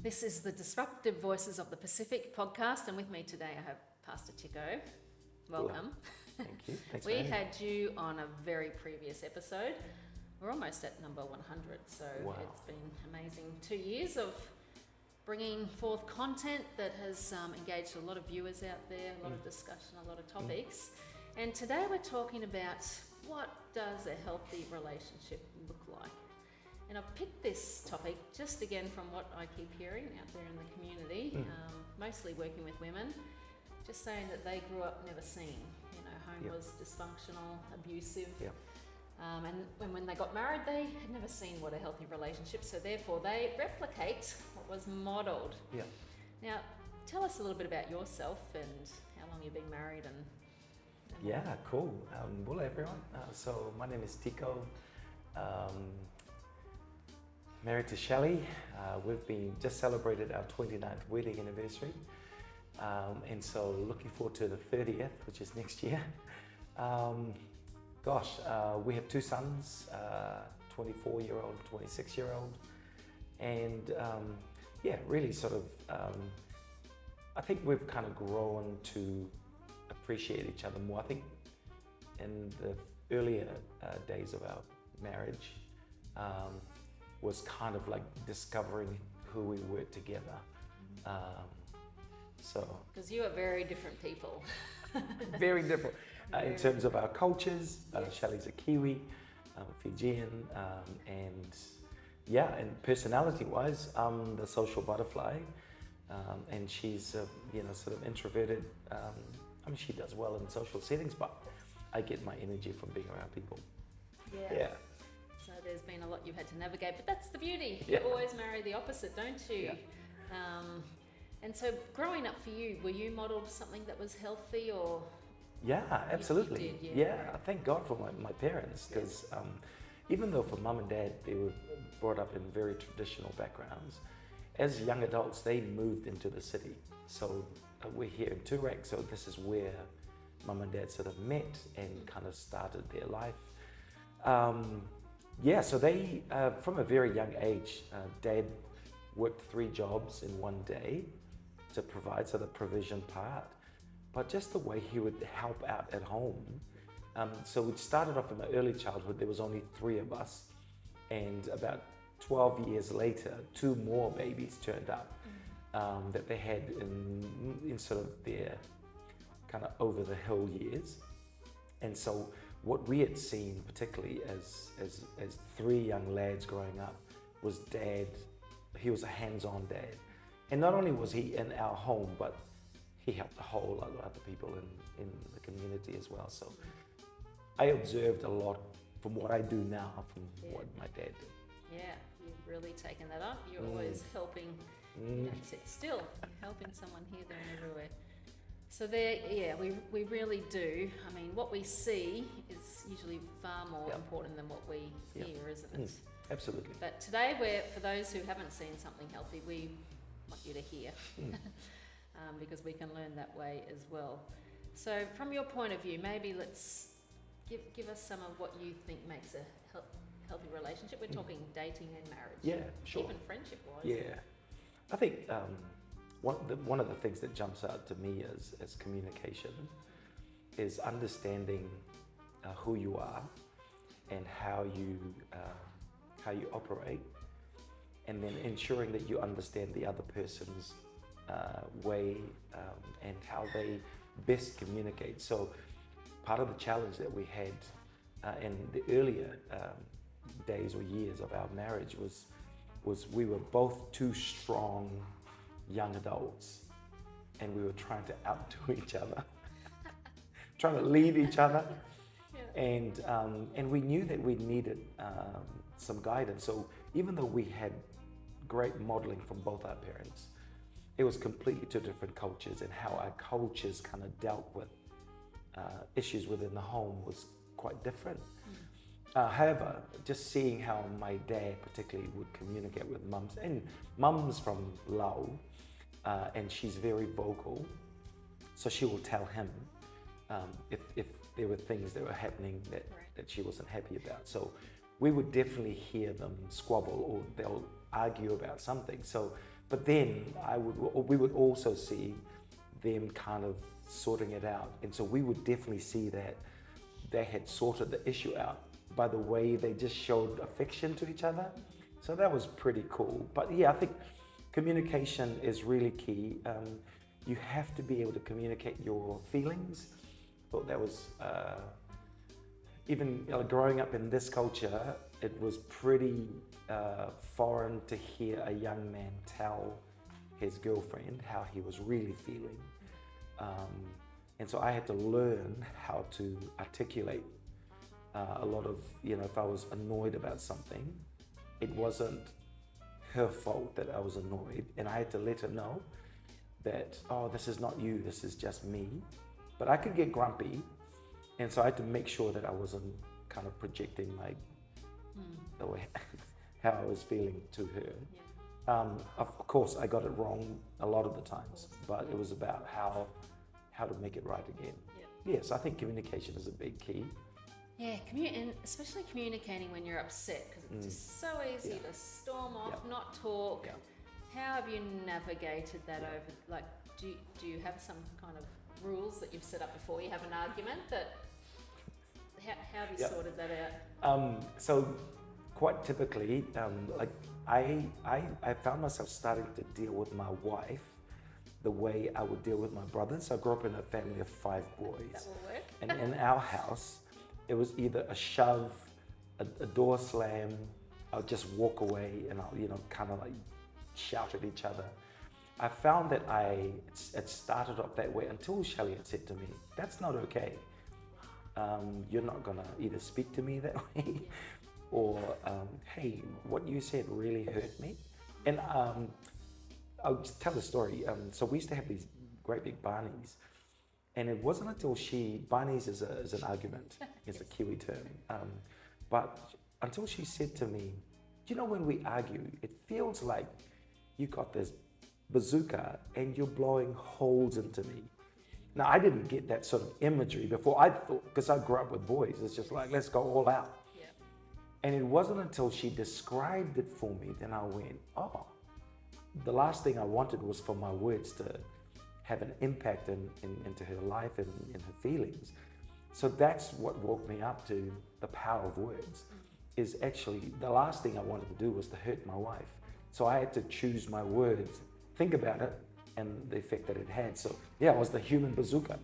This is the Disruptive Voices of the Pacific podcast, and with me today I have Pastor Tiko. Welcome. Thank you. Thanks We had you on a very previous episode. We're almost at number 100, so Wow. It's been amazing 2 years of bringing forth content that has engaged a lot of viewers out there, a lot of discussion, a lot of topics. And today we're talking about what does a healthy relationship look like. And I've picked this topic just again from what I keep hearing out there in the community, mostly working with women, just saying that they grew up never seen. You know, home was dysfunctional, abusive. And when they got married, they had never seen what a healthy relationship, so therefore they replicate what was modelled. Now, tell us a little bit about yourself and how long you've been married and Yeah, cool. Hello everyone. So my name is Tiko. Married to Shelley. We've been just celebrated our 29th wedding anniversary. And so looking forward to the 30th, which is next year. We have two sons, 24-year-old, 26-year-old. And really sort of, I think we've kind of grown to appreciate each other more. I think in the earlier days of our marriage was kind of like discovering who we were together. because you are very different people. Very different in terms of our cultures. Shelley's a Kiwi, Fijian, and personality-wise, I'm the social butterfly, and she's sort of introverted. She does well in social settings, but I get my energy from being around people. Yeah. So there's been a lot you've had to navigate, but that's the beauty. Yeah. You always marry the opposite, don't you? Yeah. And so growing up for you, were you modelled something that was healthy or? Yeah, absolutely. You did, I thank God for my parents, because even though for mum and dad, they were brought up in very traditional backgrounds, as young adults, they moved into the city. So we're here in Turak, so this is where mum and dad sort of met and kind of started their life. So they, from a very young age, dad worked 3 jobs in one day to provide, so the provision part, but just the way he would help out at home. So we started off in my early childhood, there was only 3 of us, and about 12 years later, 2 more babies turned up that they had in sort of their kind of over the hill years. And so what we had seen, particularly as 3 young lads growing up, was dad. He was a hands-on dad. And not only was he in our home, but he helped a whole lot of other people in the community as well. So I observed a lot from what I do now from what my dad did. Yeah, you've really taken that up. You're always helping, you don't sit still, you're helping someone here, there and everywhere. So we really do. I mean, what we see is usually far more important than what we hear, isn't it? Absolutely. But today, for those who haven't seen something healthy, we want you to hear, because we can learn that way as well. So from your point of view, maybe let's give us some of what you think makes a healthy relationship. We're talking dating and marriage. Yeah, sure. Even friendship-wise. Yeah. I think one of the things that jumps out to me as communication is understanding who you are and how you operate, and then ensuring that you understand the other person's way and how they best communicate. So part of the challenge that we had in the earlier days or years of our marriage was we were both 2 strong young adults, and we were trying to outdo each other, trying to lead each other. And we knew that we needed some guidance. So even though we had great modeling from both our parents, it was completely 2 different cultures, and how our cultures kind of dealt with issues within the home was quite different. However, just seeing how my dad particularly would communicate with mums, and mum's from Laos, and she's very vocal, so she will tell him if there were things that were happening that that she wasn't happy about. So we would definitely hear them squabble, or they'll argue about something. So, but then we would also see them kind of sorting it out. And so we would definitely see that they had sorted the issue out by the way they just showed affection to each other. So that was pretty cool. But yeah, I think communication is really key. You have to be able to communicate your feelings. I thought that was, even growing up in this culture, it was pretty foreign to hear a young man tell his girlfriend how he was really feeling. And so I had to learn how to articulate a lot of, if I was annoyed about something, it wasn't her fault that I was annoyed. And I had to let her know that, oh, this is not you, this is just me. But I could get grumpy. And so I had to make sure that I wasn't kind of projecting the way, how I was feeling to her. Yeah. Of course, I got it wrong a lot of the times, but it was about how to make it right again. Yeah. Yes, I think communication is a big key. Yeah, and especially communicating when you're upset, because it's just so easy to storm off, not talk. Yeah. How have you navigated that over? Like, do you have some kind of rules that you've set up before you have an argument? How have you sorted that out? So quite typically, like I found myself starting to deal with my wife the way I would deal with my brothers. So I grew up in a family of 5 boys. That will work. And in our house, it was either a shove, a door slam, I'll just walk away and I'll, kind of like shout at each other. I found that it started off that way until Shelley had said to me, that's not okay. You're not gonna either speak to me that way or, hey, what you said really hurt me. And I'll just tell the story. So we used to have these great big barneys, and it wasn't until barneys is an argument, it's a Kiwi term, but until she said to me, when we argue, it feels like you got this bazooka and you're blowing holes into me. Now, I didn't get that sort of imagery before. I thought, because I grew up with boys, it's just like, let's go all out. Yeah. And it wasn't until she described it for me, then I went, oh, the last thing I wanted was for my words to have an impact into her life and in her feelings. So that's what woke me up to the power of words, is actually the last thing I wanted to do was to hurt my wife. So I had to choose my words, think about it, and the effect that it had. So yeah, it was the human bazooka,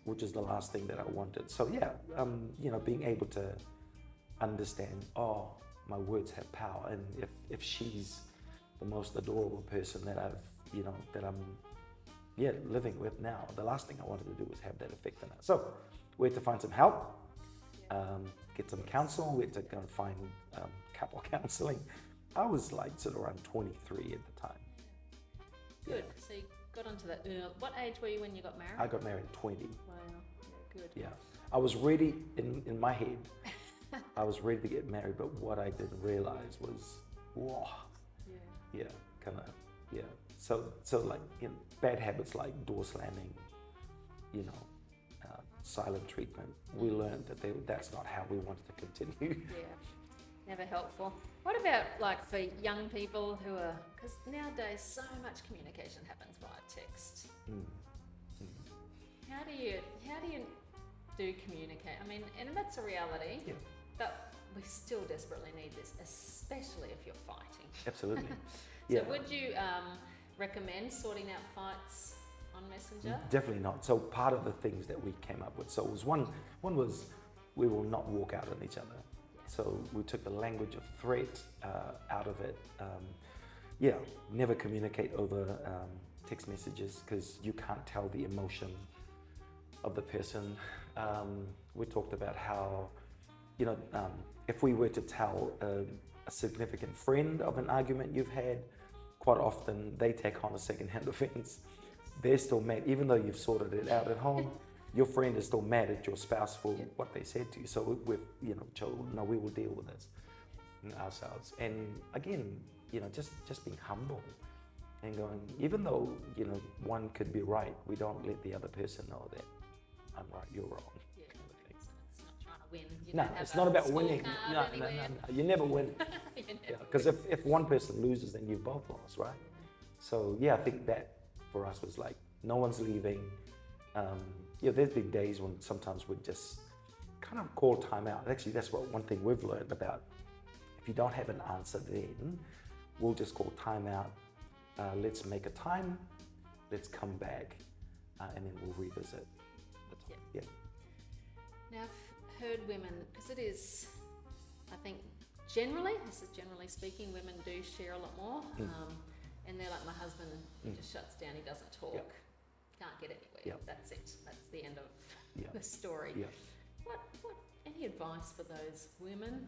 which is the last thing that I wanted. So yeah, being able to understand, oh, my words have power, and if she's the most adorable person that I'm living with now, the last thing I wanted to do was have that effect on her. So we had to find some help, get some counsel. We had to go and find couple counseling. I was like sort of around 23 at the time. Good. So you got onto that. What age were you when you got married? I got married at 20. Wow. Yeah, good. Yeah. I was ready in my head. I was ready to get married, but what I didn't realize was, whoa. Yeah. Kind of. Yeah. So like bad habits like door slamming, silent treatment. We learned that that's not how we wanted to continue. Yeah. Never helpful. What about like for young people who are, because nowadays so much communication happens via text. How do you do communicate? I mean, and that's a reality, but we still desperately need this, especially if you're fighting. Absolutely. So Yeah. would you recommend sorting out fights on Messenger? Definitely not. So part of the things that we came up with, so it was one was we will not walk out on each other. So we took the language of threat out of it. Never communicate over text messages because you can't tell the emotion of the person. We talked about how, if we were to tell a significant friend of an argument you've had, quite often they take on a second-hand offense. They're still mad, even though you've sorted it out at home. Your friend is still mad at your spouse for what they said to you. So we've, told, no, we will deal with this ourselves. And again, just being humble and going, even though, one could be right, we don't let the other person know that I'm right, you're wrong. Yeah, Kind of thing. win. You No, don't have it's a not about winning. scorecard No, anywhere. you never win. You never Because if one person loses, then you've both lost, right? So yeah, I think that for us was like, no one's leaving. There's been days when sometimes we'd just kind of call time out. Actually, that's one thing we've learned about. If you don't have an answer, then we'll just call time out. Let's make a time. Let's come back, and then we'll revisit. Yeah. Now, I've heard women, because it is, I think, generally speaking, women do share a lot more. And they're like, my husband, he just shuts down, he doesn't talk, can't get anywhere. That's it. That's the end of the story. What any advice for those women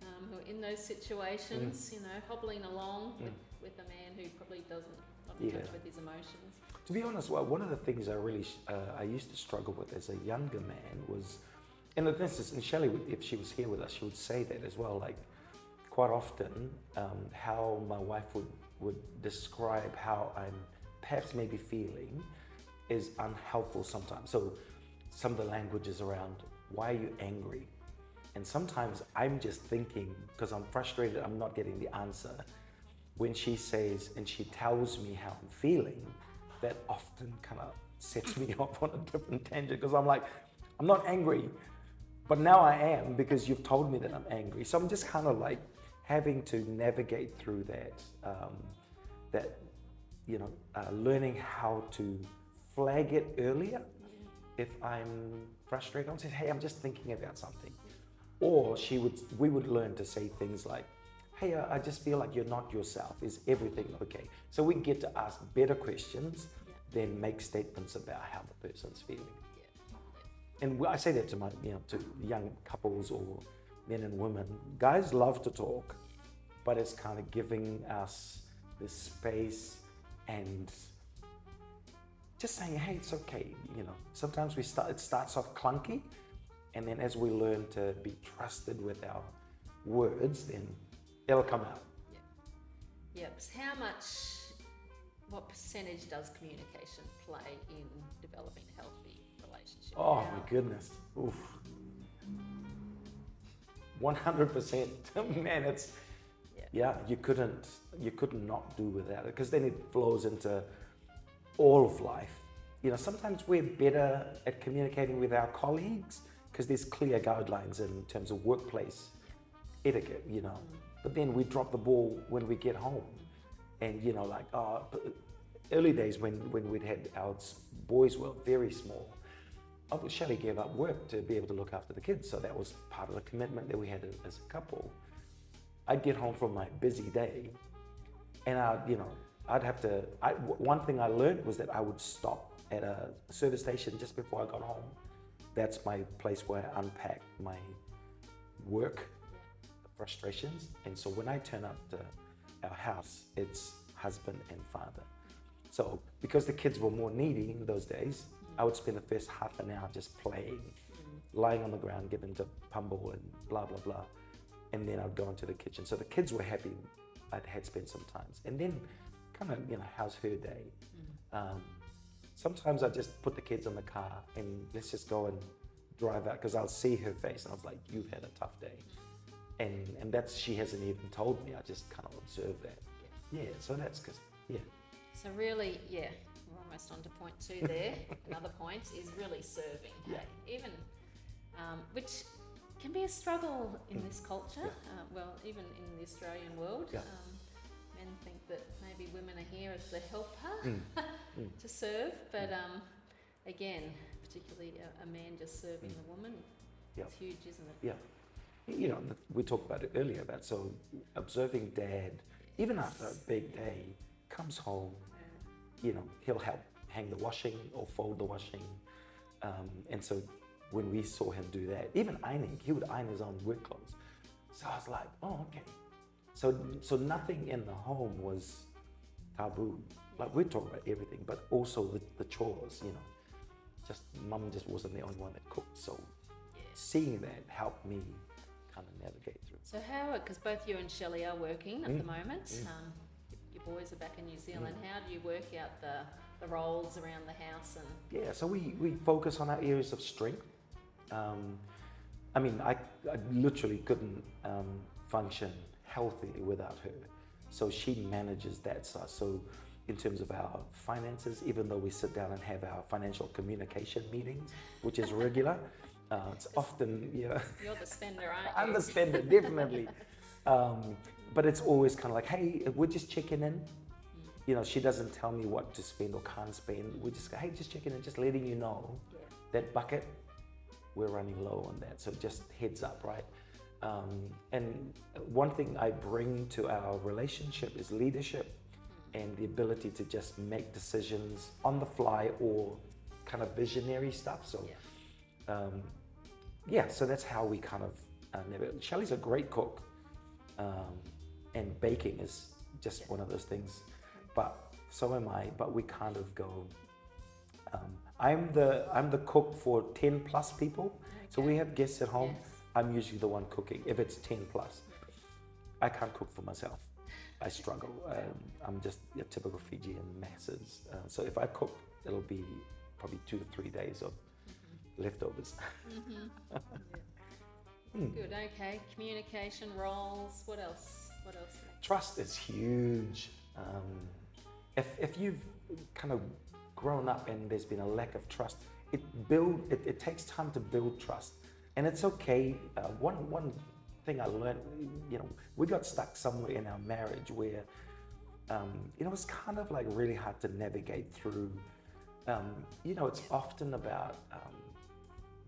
who are in those situations, hobbling along with a man who probably doesn't not in touch with his emotions? To be honest, well, one of the things I used to struggle with as a younger man was, and Shelley, if she was here with us, she would say that as well. Like quite often, how my wife would describe how I'm perhaps maybe feeling is unhelpful sometimes. So some of the language is around, why are you angry? And sometimes I'm just thinking, because I'm frustrated, I'm not getting the answer. When she says and she tells me how I'm feeling, that often kind of sets me off on a different tangent, because I'm like, I'm not angry, but now I am because you've told me that I'm angry. So I'm just kind of like having to navigate through that, learning how to flag it earlier. If I'm frustrated, I'll say, hey, I'm just thinking about something. Or we would learn to say things like, hey, I just feel like you're not yourself. Is everything okay? So we get to ask better questions than make statements about how the person's feeling. And I say that to to young couples or men and women. Guys love to talk, but it's kind of giving us this space and just saying, hey, it's okay. Sometimes it starts off clunky, and then as we learn to be trusted with our words, then it'll come out. What percentage does communication play in developing a healthy relationship? Oh my goodness. Oof. 100%. Man, it's you couldn't not do without it, because then it flows into all of life. Sometimes we're better at communicating with our colleagues because there's clear guidelines in terms of workplace etiquette, But then we drop the ball when we get home. And, early days when we'd had our boys were very small, Shelley gave up work to be able to look after the kids. So that was part of the commitment that we had as a couple. I'd get home from my busy day and one thing I learned was that I would stop at a service station just before I got home. That's my place where I unpack my work frustrations. And so when I turn up to our house, it's husband and father. So because the kids were more needy in those days, I would spend the first half an hour just playing, lying on the ground, getting into pummel and blah, blah, blah. And then I'd go into the kitchen. So the kids were happy I'd had spent some time. And then kind of, how's her day? Sometimes I just put the kids in the car and let's just go and drive out, because I'll see her face and I was like, you've had a tough day. And that's, she hasn't even told me, I just kind of observe that. So that's because, So really, we're almost on to point 2 there. Another point is really serving, even, which can be a struggle in this culture, even in the Australian world. Men think that maybe women are here as the helper to serve, but again, particularly a man just serving the woman, it's huge, isn't it? We talked about it earlier, about so observing dad, even after a big day, comes home, he'll help hang the washing or fold the washing. And so when we saw him do that, even ironing, he would iron his own work clothes. So I was like, oh, okay. So nothing in the home was taboo. Like, we'd talk about everything, but also the chores, just mum just wasn't the only one that cooked. So seeing that helped me kind of navigate through. So because both you and Shelley are working at the moment, your boys are back in New Zealand, how do you work out the roles around the house? And so we focus on our areas of strength. I mean, I literally couldn't function healthily without her. So she manages that side. So in terms of our finances, even though we sit down and have our financial communication meetings, which is regular, it's often, you know, You're the spender, aren't you? I'm the spender, definitely. But it's always kind of like, hey, we're just checking in. You know, she doesn't tell me what to spend or can't spend. We just go, hey, just checking in, just letting you know that bucket, we're running low on that. So just heads up, right? And one thing I bring to our relationship is leadership and the ability to just make decisions on the fly or kind of visionary stuff. So, so that's how we kind of Shelley's a great cook, and baking is just one of those things. But so am I. But we kind of go. I'm the cook for 10 plus people. Okay. So we have guests at home. Yes. I'm usually the one cooking. If it's 10 plus, I can't cook for myself. I struggle. I'm just a typical Fijian masses. So if I cook, it'll be probably 2 to 3 days of leftovers. Good. Okay. Communication, roles. What else? What else? Trust is huge. If you've kind of grown up and there's been a lack of trust, it takes time to build trust, and it's okay. One thing I learned, you know, we got stuck somewhere in our marriage where, you know, it's kind of like really hard to navigate through. You know, it's often about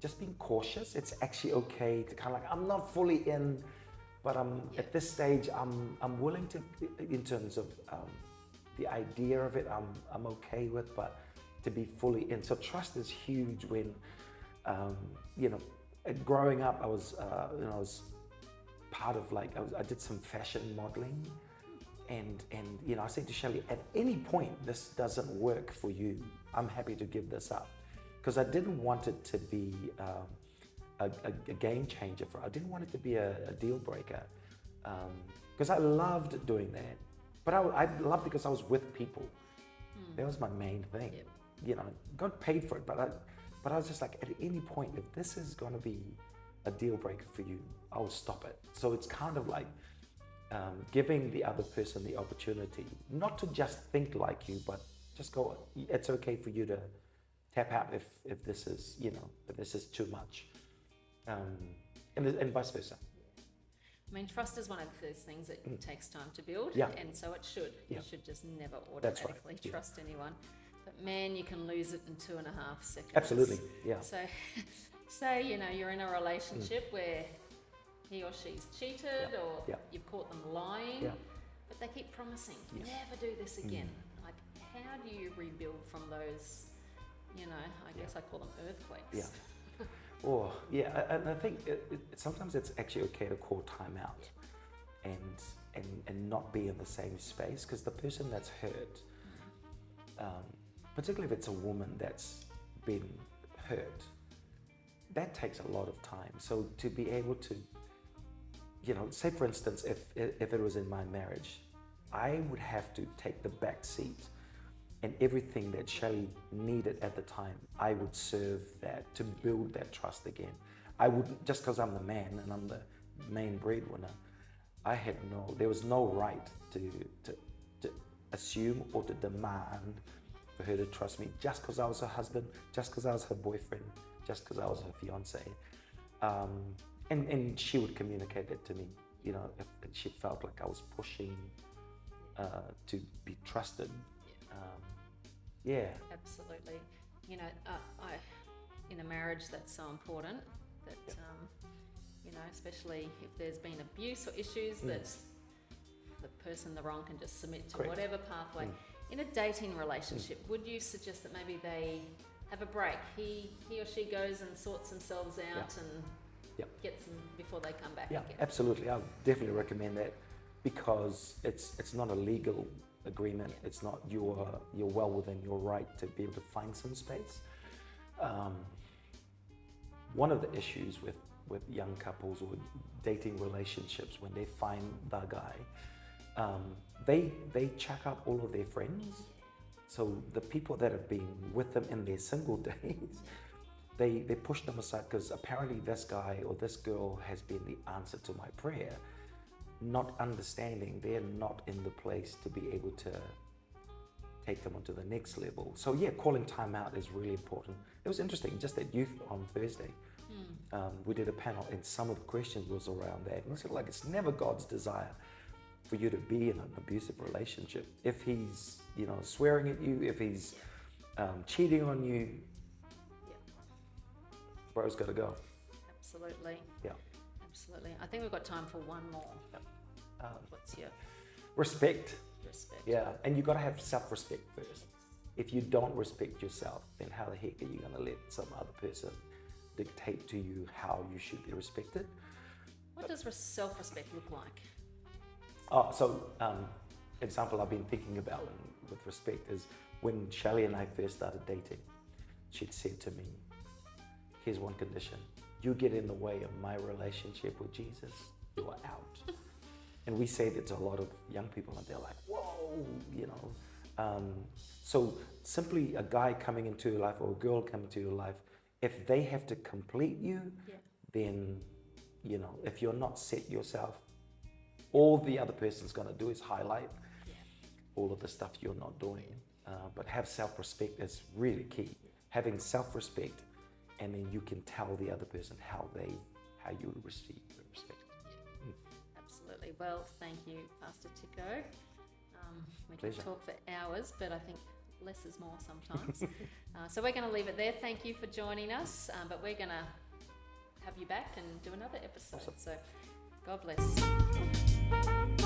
just being cautious. It's actually okay to kind of like, I'm not fully in, but at this stage, I'm willing to, in terms of the idea of it, I'm okay with, but to be fully in. So trust is huge. When, you know, growing up, I was part of I did some fashion modeling, and you know, I said to Shelley, at any point this doesn't work for you, I'm happy to give this up, because I didn't want it to be a game changer for her. I didn't want it to be a deal breaker, because I loved doing that. But I loved it because I was with people. That was my main thing. Yep. You know, got paid for it, but I was just like, at any point, if this is going to be a deal breaker for you, I'll stop it. So it's kind of like giving the other person the opportunity, not to just think like you, but just go, it's okay for you to tap out if this is, you know, if this is too much, and vice versa. I mean, trust is one of those things that takes time to build, and so it should. You should just never automatically trust anyone. But man, you can lose it in 2.5 seconds. Absolutely, yeah. So you know, you're in a relationship where he or she's cheated, or you've caught them lying, but they keep promising, never do this again. Like, how do you rebuild from those, you know, I guess I call them earthquakes. Yeah. Oh, yeah, and I think sometimes it's actually okay to call time out and not be in the same space, because the person that's hurt, particularly if it's a woman that's been hurt, that takes a lot of time. So to be able to, you know, say for instance, if it was in my marriage, I would have to take the back seat, and everything that Shelley needed at the time, I would serve that to build that trust again. I wouldn't, just because I'm the man and I'm the main breadwinner, there was no right to assume or to demand for her to trust me just because I was her husband, just because I was her boyfriend, just because I was her fiance. And she would communicate that to me, you know, if she felt like I was pushing to be trusted. Absolutely. You know, in a marriage, that's so important that, you know, especially if there's been abuse or issues, that the person, the wrong, can just submit to whatever pathway. In a dating relationship, would you suggest that maybe they have a break? He or she goes and sorts themselves out and gets them before they come back again? Absolutely. I'll definitely recommend that, because it's not a legal agreement. It's not, you're well within your right to be able to find some space. One of the issues with young couples or dating relationships, when they find the guy, they chuck up all of their friends. So the people that have been with them in their single days, they pushed them aside because apparently this guy or this girl has been the answer to my prayer, not understanding they're not in the place to be able to take them onto the next level. So yeah, calling time out is really important. It was interesting, just at youth on Thursday, we did a panel and some of the questions was around that. And I said, like, it's never God's desire for you to be in an abusive relationship. If he's, swearing at you, if he's cheating on you, bro's got to go. Absolutely. Yeah. Absolutely. I think we've got time for one more. Yeah. What's your Respect. respect? Yeah, and you got to have self-respect first. If you don't respect yourself, then how the heck are you going to let some other person dictate to you how you should be respected? What does self-respect look like? Oh, so example I've been thinking about with respect is when Shelley and I first started dating, she'd said to me, here's one condition: you get in the way of my relationship with Jesus, you are out. And we say that to a lot of young people and they're like, whoa, so simply a guy coming into your life or a girl coming into your life, if they have to complete you, then, if you're not set yourself, all the other person's going to do is highlight all of the stuff you're not doing. But have self-respect is really key. Having self-respect, and then you can tell the other person how you receive the respect. Absolutely. Well, thank you, Pastor Tiko. We Pleasure. could talk for hours, but I think less is more sometimes. So we're going to leave it there. Thank you for joining us, but we're going to have you back and do another episode. Awesome. So God bless.